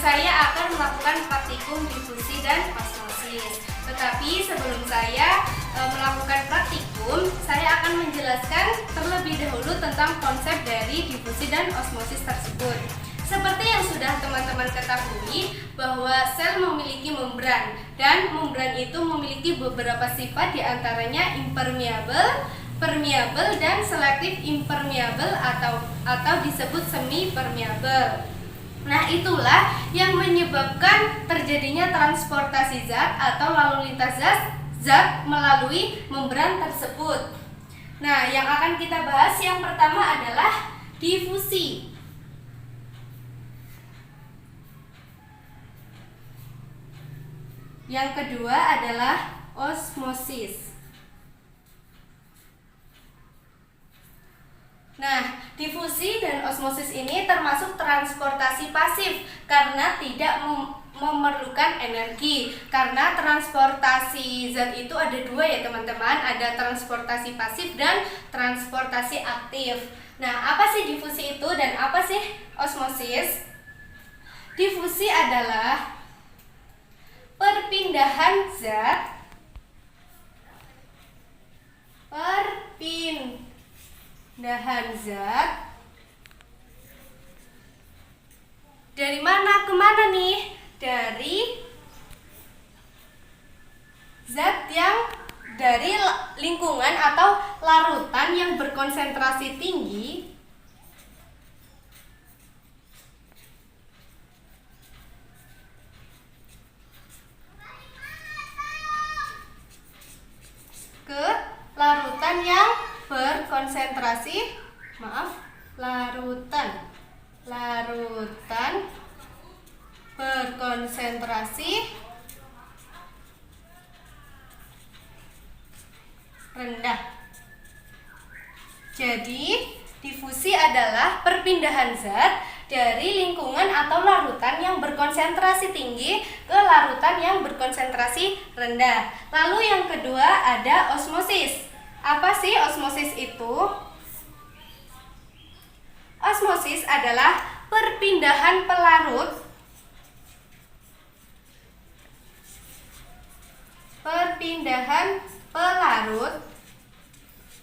saya akan melakukan praktikum difusi dan osmosis. Tetapi sebelum saya melakukan praktikum, saya akan menjelaskan terlebih dahulu tentang konsep dari difusi dan osmosis tersebut. Seperti yang sudah teman-teman ketahui bahwa sel memiliki membran, dan membran itu memiliki beberapa sifat, diantaranya impermeable, permeable, dan selektif impermeable atau disebut semi permeable. Nah, itulah yang menyebabkan terjadinya transportasi zat atau lalu lintas zat melalui membran tersebut. Nah, yang akan kita bahas yang pertama adalah difusi. Yang kedua adalah osmosis. Nah, difusi dan osmosis ini termasuk transportasi pasif karena tidak memerlukan energi. Karena transportasi zat itu ada dua ya teman-teman, ada transportasi pasif dan transportasi aktif. Nah, apa sih difusi itu dan apa sih osmosis? Difusi adalah perpindahan zat dari mana ke mana nih? Dari zat yang dari lingkungan atau larutan yang berkonsentrasi tinggi ke larutan yang berkonsentrasi berkonsentrasi rendah. Jadi, difusi adalah perpindahan zat dari lingkungan atau larutan yang berkonsentrasi tinggi ke larutan yang berkonsentrasi rendah. Lalu yang kedua ada osmosis. Apa sih osmosis itu? Osmosis adalah perpindahan pelarut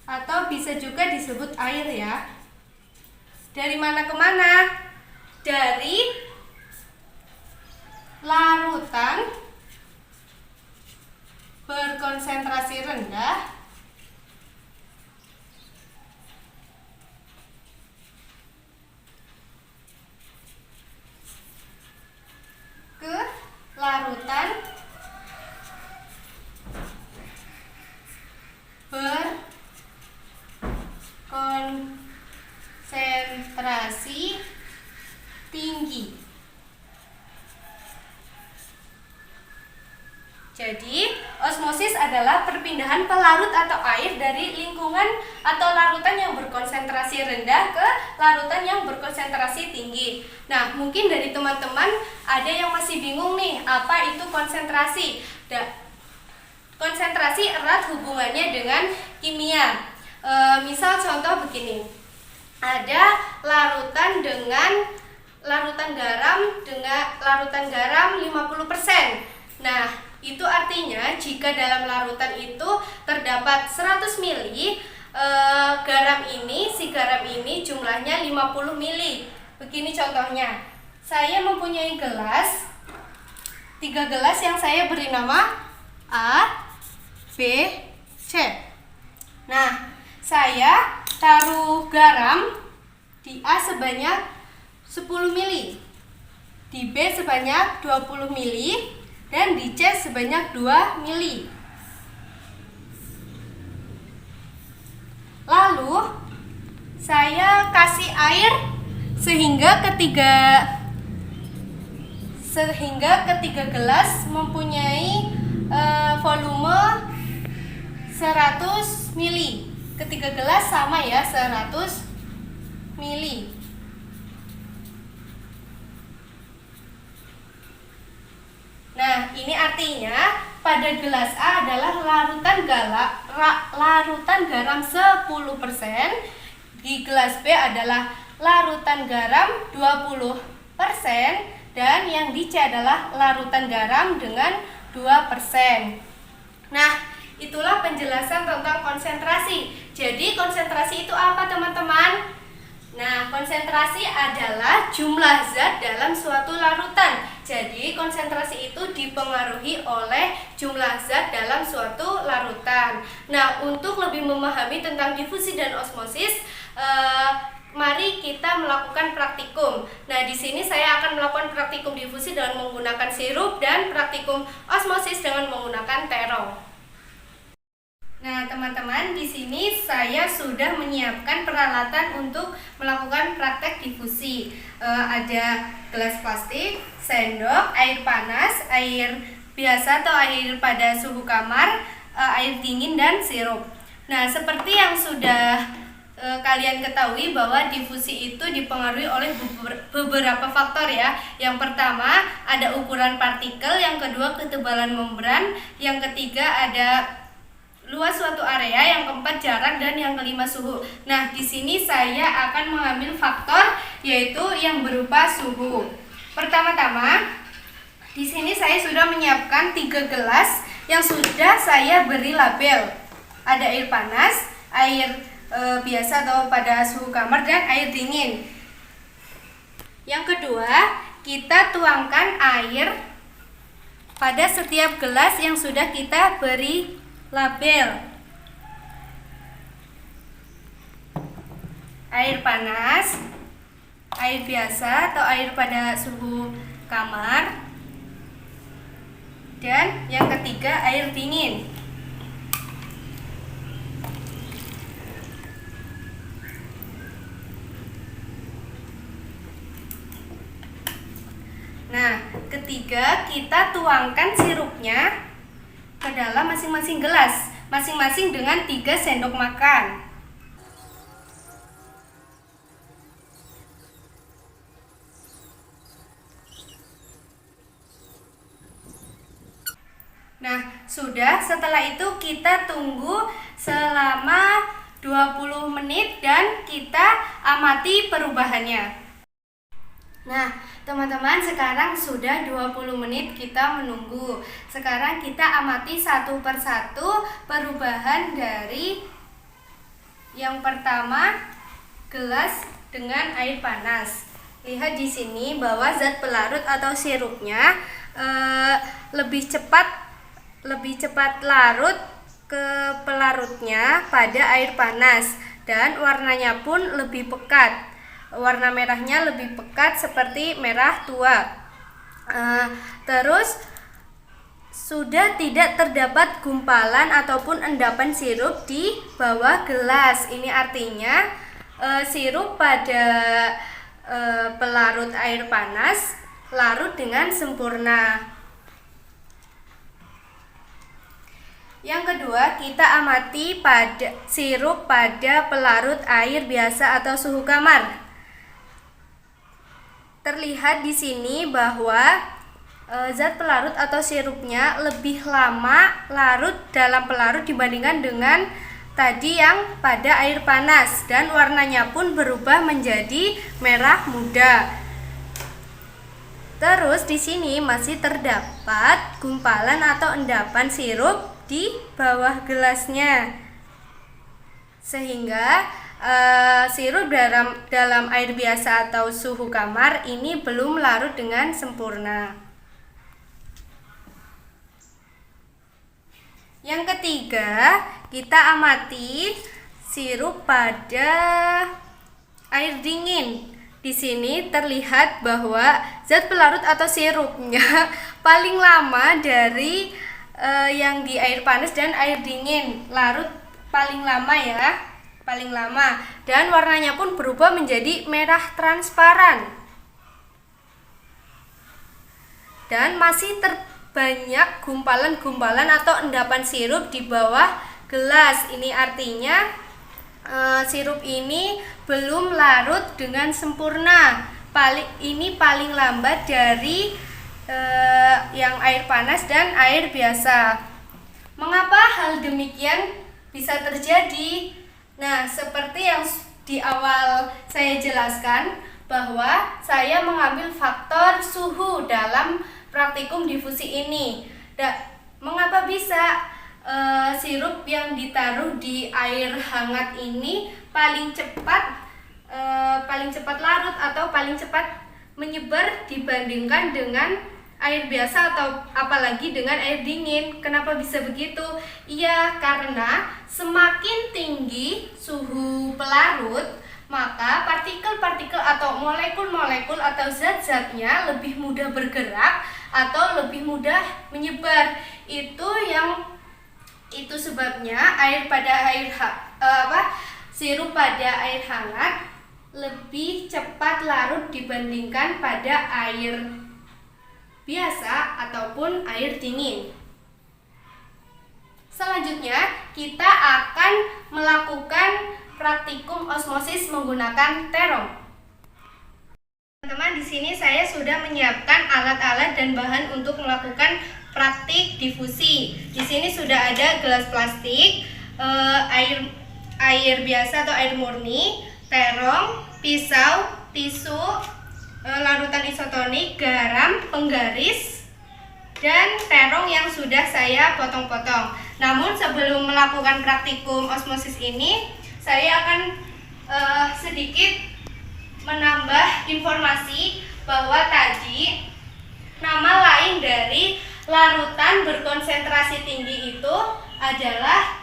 atau bisa juga disebut air ya. Dari mana ke mana? Dari larutan berkonsentrasi rendah ke larutan berkonsentrasi tinggi. Jadi, osmosis adalah perpindahan pelarut atau air dari lingkungan atau larutan yang berkonsentrasi rendah ke larutan yang berkonsentrasi tinggi. Nah, mungkin dari teman-teman ada yang masih bingung nih, apa itu konsentrasi? Konsentrasi erat hubungannya dengan kimia. Misal contoh begini, ada larutan garam 50%. Nah, itu artinya jika dalam larutan itu terdapat 100 ml si garam ini jumlahnya 50 ml. Begini contohnya, saya mempunyai gelas, 3 gelas yang saya beri nama A, B, C. Nah, saya taruh garam di A sebanyak 10 ml, di B sebanyak 20 ml, dan di C sebanyak 2 ml. Lalu saya kasih air sehingga ketiga gelas mempunyai volume 100 ml. Ketiga gelas sama ya, 100 ml. Nah, ini artinya pada gelas A adalah larutan garam 10%, di gelas B adalah larutan garam 20%, dan yang di C adalah larutan garam dengan 2%. Nah, itulah penjelasan tentang konsentrasi. Jadi konsentrasi itu apa, teman-teman? Nah, konsentrasi adalah jumlah zat dalam suatu larutan. Jadi konsentrasi itu dipengaruhi oleh jumlah zat dalam suatu larutan. Nah, untuk lebih memahami tentang difusi dan osmosis, mari kita melakukan praktikum. Nah, di sini saya akan melakukan praktikum difusi dengan menggunakan sirup dan praktikum osmosis dengan menggunakan terong. Nah, teman-teman, di sini saya sudah menyiapkan peralatan untuk melakukan praktek difusi. Ada gelas plastik, sendok, air panas, air biasa atau air pada suhu kamar, air dingin, dan sirup. Nah, seperti yang sudah kalian ketahui bahwa difusi itu dipengaruhi oleh beberapa faktor ya. Yang pertama ada ukuran partikel, yang kedua ketebalan membran, yang ketiga ada luas suatu area, yang keempat jarak, dan yang kelima suhu. Nah, di sini saya akan mengambil faktor yaitu yang berupa suhu. Pertama-tama, di sini saya sudah menyiapkan 3 gelas yang sudah saya beri label. Ada air panas, air biasa atau pada suhu kamar, dan air dingin. Yang kedua, kita tuangkan air pada setiap gelas yang sudah kita beri label. Air panas, air biasa atau air pada suhu kamar, dan yang ketiga air dingin. Nah, ketiga kita tuangkan sirupnya ke dalam masing-masing gelas, masing-masing dengan 3 sendok makan. Nah, sudah. Setelah itu kita tunggu selama 20 menit dan kita amati perubahannya. Nah, teman-teman, sekarang sudah 20 menit kita menunggu. Sekarang kita amati satu persatu perubahan dari yang pertama, gelas dengan air panas. Lihat di sini bahwa zat pelarut atau sirupnya lebih cepat larut ke pelarutnya pada air panas, dan warnanya pun lebih pekat. Warna merahnya lebih pekat seperti merah tua. Terus sudah tidak terdapat gumpalan ataupun endapan sirup di bawah gelas. Ini artinya sirup pada pelarut air panas larut dengan sempurna. Yang kedua, kita amati pada sirup pada pelarut air biasa atau suhu kamar. Terlihat di sini bahwa zat pelarut atau sirupnya lebih lama larut dalam pelarut dibandingkan dengan tadi yang pada air panas, dan warnanya pun berubah menjadi merah muda. Terus di sini masih terdapat gumpalan atau endapan sirup di bawah gelasnya, sehingga sirup dalam air biasa atau suhu kamar ini belum larut dengan sempurna. Yang ketiga, kita amati sirup pada air dingin. Di sini terlihat bahwa zat pelarut atau sirupnya paling lama dari yang di air panas dan air dingin. Larut paling lama ya. Paling lama, dan warnanya pun berubah menjadi merah transparan, dan masih terbanyak gumpalan-gumpalan atau endapan sirup di bawah gelas. Ini artinya sirup ini belum larut dengan sempurna. Ini paling lambat dari yang air panas dan air biasa. Mengapa hal demikian bisa terjadi? Nah, seperti yang di awal saya jelaskan bahwa saya mengambil faktor suhu dalam praktikum difusi ini. Mengapa bisa sirup yang ditaruh di air hangat ini paling cepat larut atau paling cepat menyebar dibandingkan dengan air biasa atau apalagi dengan air dingin? Kenapa bisa begitu? Iya, karena semakin tinggi suhu pelarut, maka partikel-partikel atau molekul-molekul atau zat-zatnya lebih mudah bergerak atau lebih mudah menyebar. Itu sebabnya sirup pada air hangat lebih cepat larut dibandingkan pada air biasa ataupun air dingin. Selanjutnya, kita akan melakukan praktikum osmosis menggunakan terong. Teman-teman, di sini saya sudah menyiapkan alat-alat dan bahan untuk melakukan praktik difusi. Di sini sudah ada gelas plastik, air biasa atau air murni, terong, pisau, tisu, larutan isotonik, garam, penggaris, dan terong yang sudah saya potong-potong. Namun sebelum melakukan praktikum osmosis ini, saya akan sedikit menambah informasi bahwa tadi nama lain dari larutan berkonsentrasi tinggi itu adalah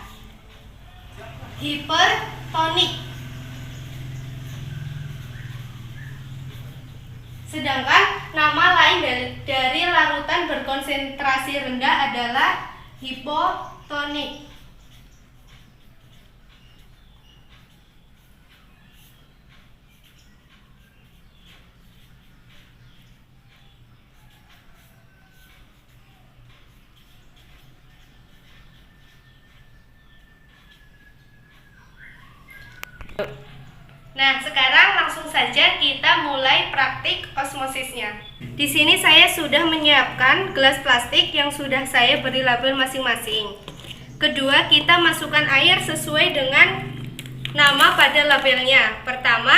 hipertonik. Sedangkan nama lain dari larutan berkonsentrasi rendah adalah hipotonik. Nah, sekarang langsung saja kita mulai praktik osmosisnya. Di sini saya sudah menyiapkan gelas plastik yang sudah saya beri label masing-masing. Kedua, kita masukkan air sesuai dengan nama pada labelnya. Pertama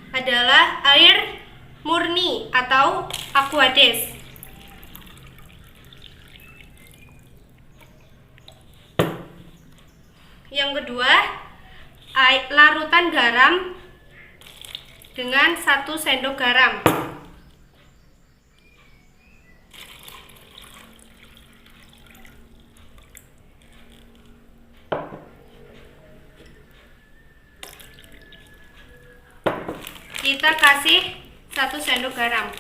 adalah air murni atau aquades. Yang kedua, larutan garam dengan 1 sendok garam. Kita kasih 1 sendok garam.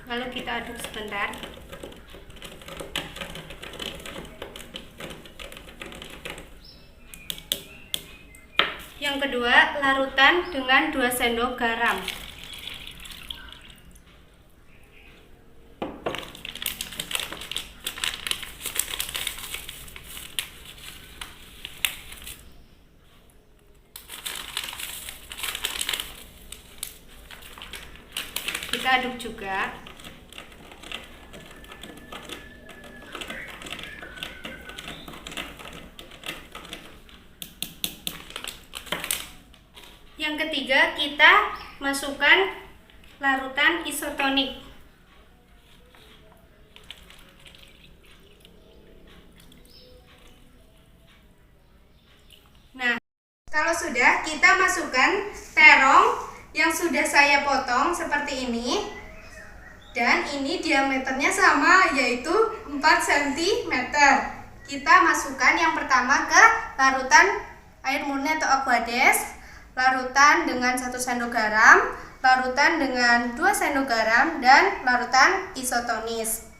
Lalu kita aduk sebentar. Yang kedua, larutan dengan 2 sendok garam. Kita aduk juga. Yang ketiga, kita masukkan larutan isotonik. Nah, kalau sudah, kita masukkan terong yang sudah saya potong seperti ini. Dan ini diameternya sama, yaitu 4 cm. Kita masukkan yang pertama ke larutan air murni atau aquades, larutan dengan 1 sendok garam, larutan dengan 2 sendok garam, dan larutan isotonis.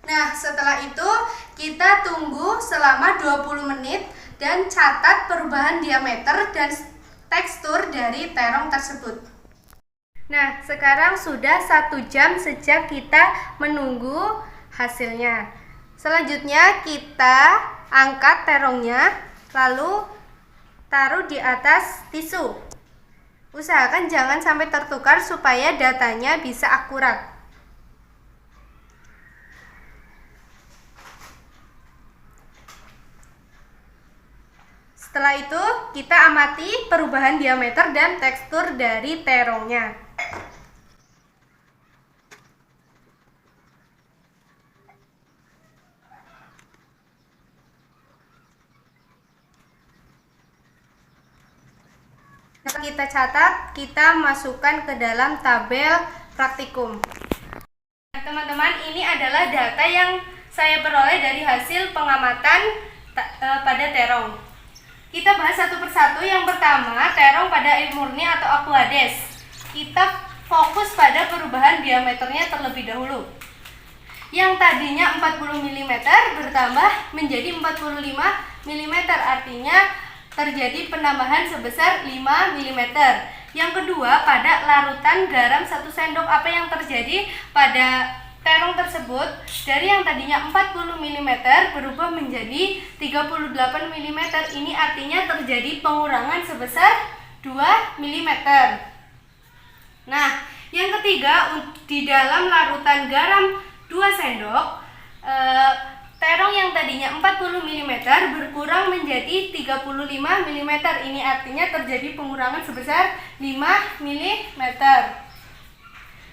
Nah, setelah itu kita tunggu selama 20 menit dan catat perubahan diameter dan tekstur dari terong tersebut. Nah, sekarang sudah 1 jam sejak kita menunggu hasilnya. Selanjutnya kita angkat terongnya, lalu taruh di atas tisu. Usahakan jangan sampai tertukar supaya datanya bisa akurat. Setelah itu, kita amati perubahan diameter dan tekstur dari terongnya. Kita catat, kita masukkan ke dalam tabel praktikum. Nah, teman-teman, ini adalah data yang saya peroleh dari hasil pengamatan pada terong. Kita bahas satu persatu. Yang pertama, terong pada air murni atau aquades. Kita fokus pada perubahan diameternya terlebih dahulu. Yang tadinya 40 mm bertambah menjadi 45 mm, artinya terjadi penambahan sebesar 5 mm. Yang kedua, pada larutan garam 1 sendok, apa yang terjadi pada terong tersebut? Dari yang tadinya 40 mm berubah menjadi 38 mm. Ini artinya terjadi pengurangan sebesar 2 mm. Nah, yang ketiga, di dalam larutan garam 2 sendok, terong yang tadinya 40 mm berkurang menjadi 35 mm. Ini artinya terjadi pengurangan sebesar 5 mm.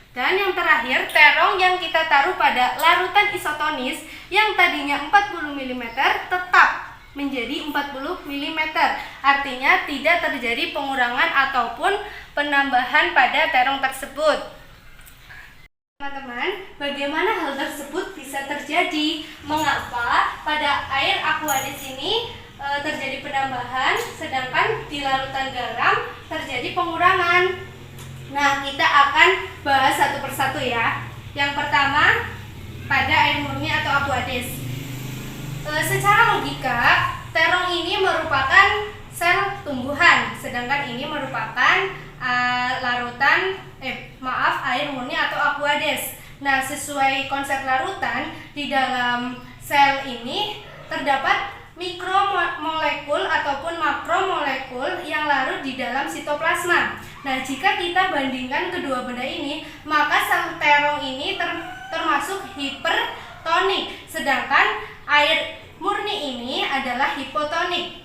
Dan yang terakhir, terong yang kita taruh pada larutan isotonis yang tadinya 40 mm tetap menjadi 40 mm. Artinya tidak terjadi pengurangan ataupun penambahan pada terong tersebut. Teman-teman, bagaimana hal tersebut bisa terjadi? Mengapa pada air aquades ini terjadi penambahan, sedangkan di larutan garam terjadi pengurangan? Nah, kita akan bahas satu persatu ya. Yang pertama, pada air murni atau aquades. Secara logika, terong ini merupakan sel tumbuhan, sedangkan ini merupakan air murni atau aquades. Nah, sesuai konsep larutan, di dalam sel ini terdapat mikromolekul ataupun makromolekul yang larut di dalam sitoplasma. Nah, jika kita bandingkan kedua benda ini, maka sel terong ini termasuk hipertonik, sedangkan air murni ini adalah hipotonik.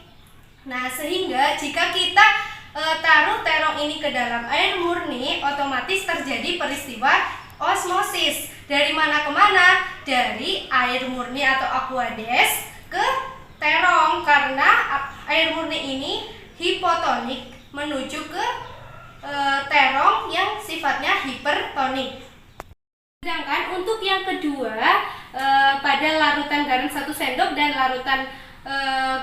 Nah, sehingga jika kita taruh terong ini ke dalam air murni, otomatis terjadi peristiwa osmosis. Dari mana ke mana? Dari air murni atau aquades ke terong, karena air murni ini hipotonik menuju ke terong yang sifatnya hipertonik. Sedangkan untuk yang kedua, pada larutan garam 1 sendok dan larutan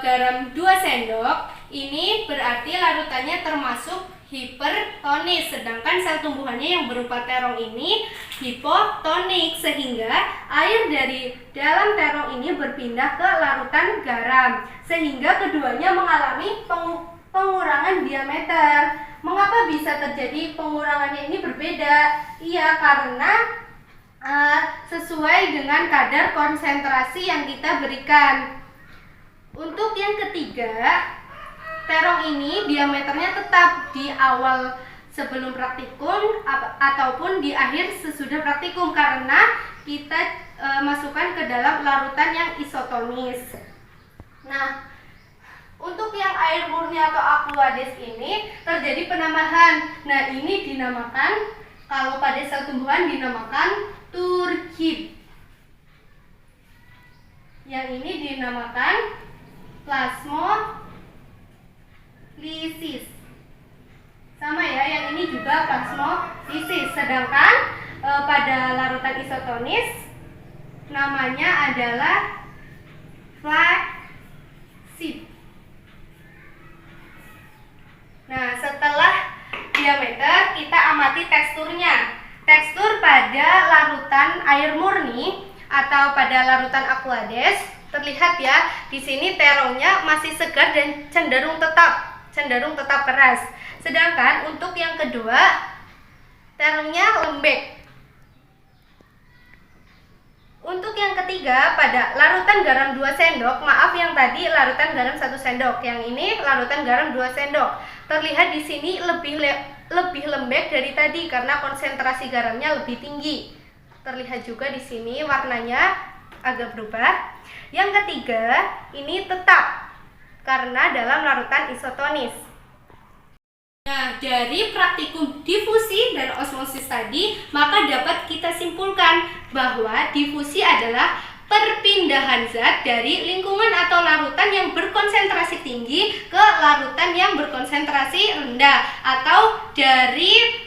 garam 2 sendok, ini berarti larutannya termasuk hipertonis, sedangkan sel tumbuhannya yang berupa terong ini hipotonik, sehingga air dari dalam terong ini berpindah ke larutan garam, sehingga keduanya mengalami pengurangan diameter. Mengapa bisa terjadi pengurangannya ini berbeda? Iya, karena sesuai dengan kadar konsentrasi yang kita berikan. Untuk yang ketiga, terong ini diameternya tetap di awal sebelum praktikum ataupun di akhir sesudah praktikum, karena kita masukkan ke dalam larutan yang isotonis. Nah, untuk yang air murni atau aquades ini terjadi penambahan. Nah, ini dinamakan, kalau pada sel tumbuhan dinamakan turgid. Yang ini dinamakan plasmolisis. Sama ya, yang ini juga plasmolisis. Sedangkan pada larutan isotonis namanya adalah flaccid. Nah, setelah diameter, kita amati teksturnya. Tekstur pada larutan air murni atau pada larutan aquades terlihat ya, di sini terongnya masih segar dan cenderung tetap keras. Sedangkan untuk yang kedua, terongnya lembek. Untuk yang ketiga, pada larutan garam 2 sendok, maaf yang tadi larutan garam 1 sendok, yang ini larutan garam 2 sendok. Terlihat di sini lebih lembek dari tadi karena konsentrasi garamnya lebih tinggi. Terlihat juga di sini warnanya agak berubah. Yang ketiga, ini tetap karena dalam larutan isotonis. Nah, dari praktikum difusi dan osmosis tadi, maka dapat kita simpulkan bahwa difusi adalah perpindahan zat dari lingkungan atau larutan yang berkonsentrasi tinggi ke larutan yang berkonsentrasi rendah, atau dari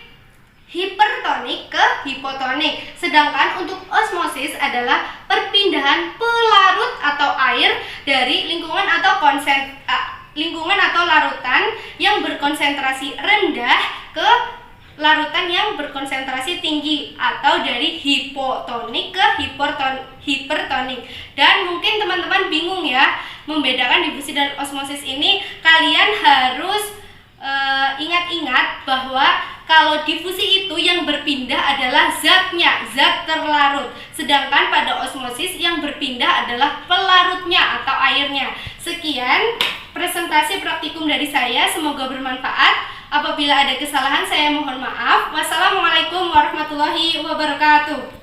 hipertonik ke hipotonik. Sedangkan untuk osmosis adalah perpindahan pelarut atau air dari lingkungan atau larutan yang berkonsentrasi rendah ke larutan yang berkonsentrasi tinggi, atau dari hipotonik ke hipertonik. Dan mungkin teman-teman bingung ya membedakan difusi dan osmosis ini. Kalian harus ingat-ingat bahwa kalau difusi itu yang berpindah adalah zatnya, zat terlarut. Sedangkan pada osmosis yang berpindah adalah pelarutnya atau airnya. Sekian presentasi praktikum dari saya, semoga bermanfaat. Apabila ada kesalahan saya mohon maaf. Wassalamualaikum warahmatullahi wabarakatuh.